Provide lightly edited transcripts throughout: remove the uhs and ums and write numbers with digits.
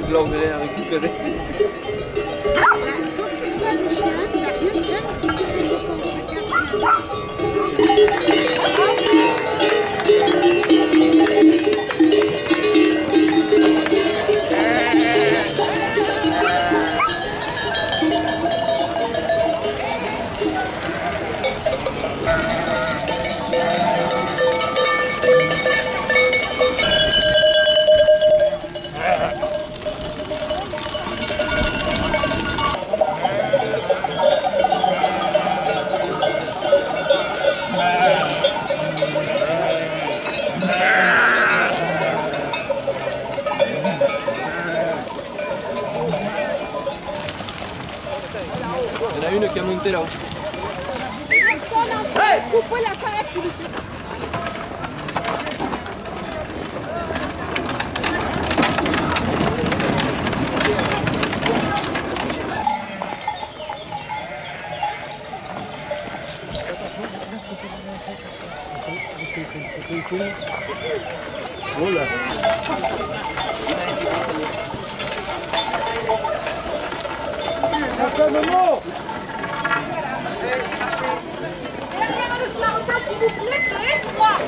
Je l'emmène à récupérer. Il y en a une qui a monté là-haut. Hey, coupez la palette, s'il vous plaît. Voilà. S'il vous plaît, c'est étroit.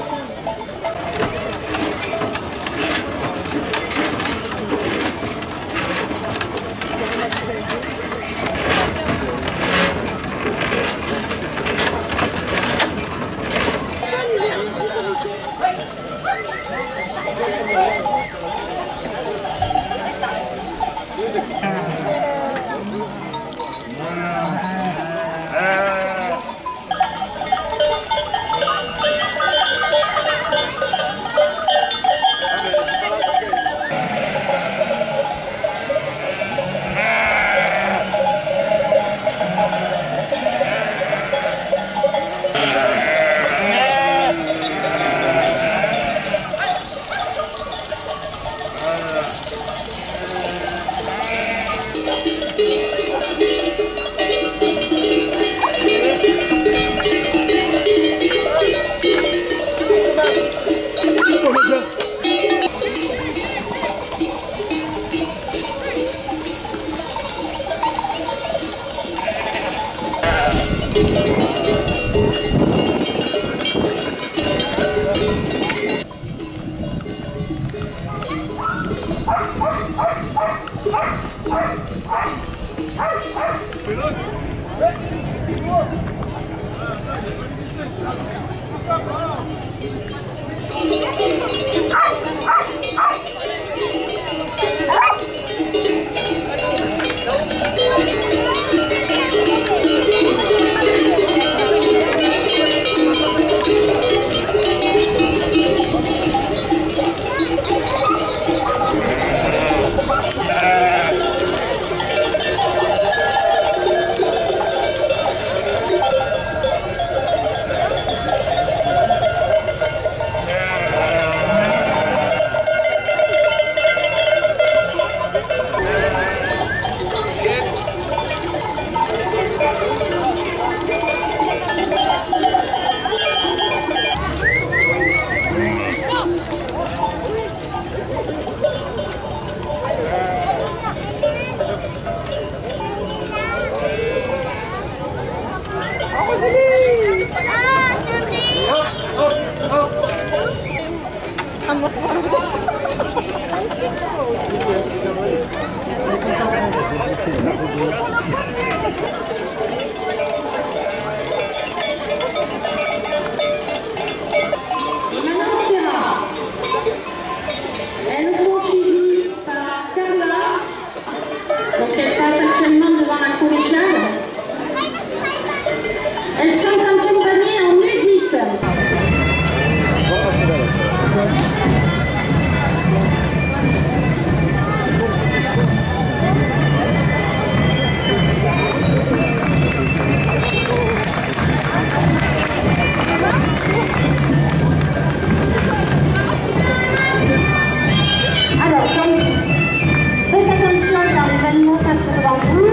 également presque devant vous.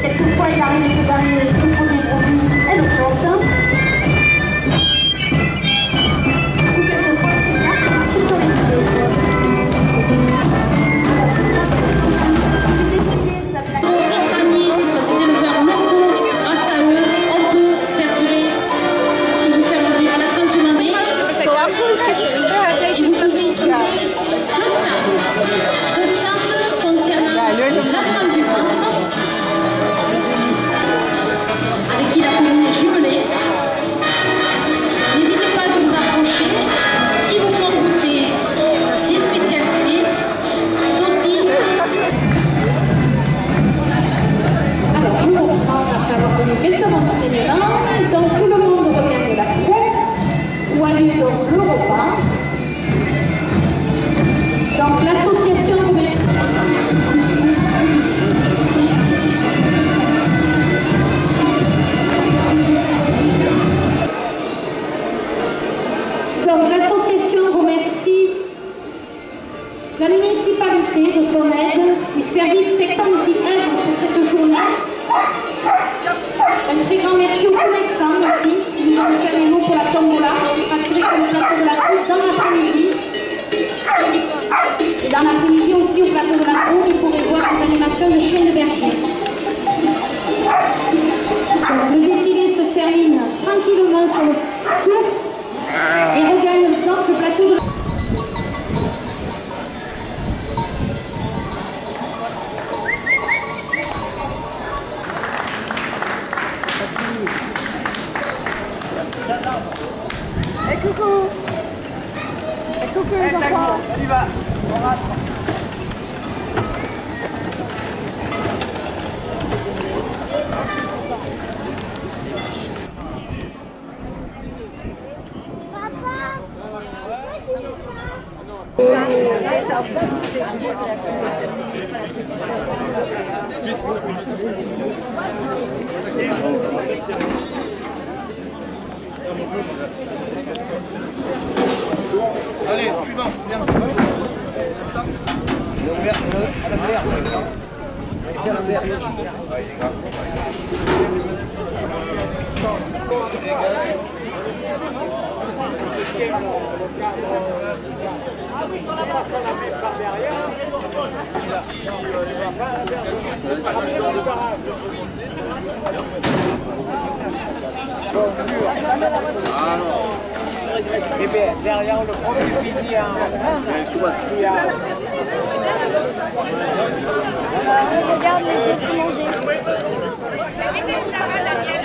Quelquefois, il arrive que dernier, le premier produit est le compte. Ou quelquefois, c'est bien, je suis sur les idées. Notre ami, sont des éleveurs locaux. Grâce à eux, on peut perdurer et vous faire vivre la transhumanité. Et vous pouvez y trouver deux stands concernant la transhumance, avec qui la commune est jumelée. N'hésitez pas à vous approcher. Ils vous font goûter des spécialités, saucisses. Alors, je vous reprends après avoir donné quelques renseignements. Donc, tout le monde revient de la cour, où a lieu donc le repas. Donc, l'association remercie. Donc, l'association remercie la municipalité de son aide, les services secteurs qui œuvrent pour cette journée. Un très grand merci aux commerçants aussi, qui nous ont fait les mots pour la tombola, attiré sur le plateau de la cour dans l'après-midi. Et dans l'après-midi aussi, au plateau de la cour, vous pourrez voir des animations de chiens de berger. Donc, le défilé se termine tranquillement sur le cours et regagne donc le plateau de la cour. Et coucou. Et coucou les enfants. On y va. On rentre. Allez, suivant, viens. À la terre. Et bien, derrière le premier midi Regarde les êtres manger. Mettez-vous là-bas, Daniel.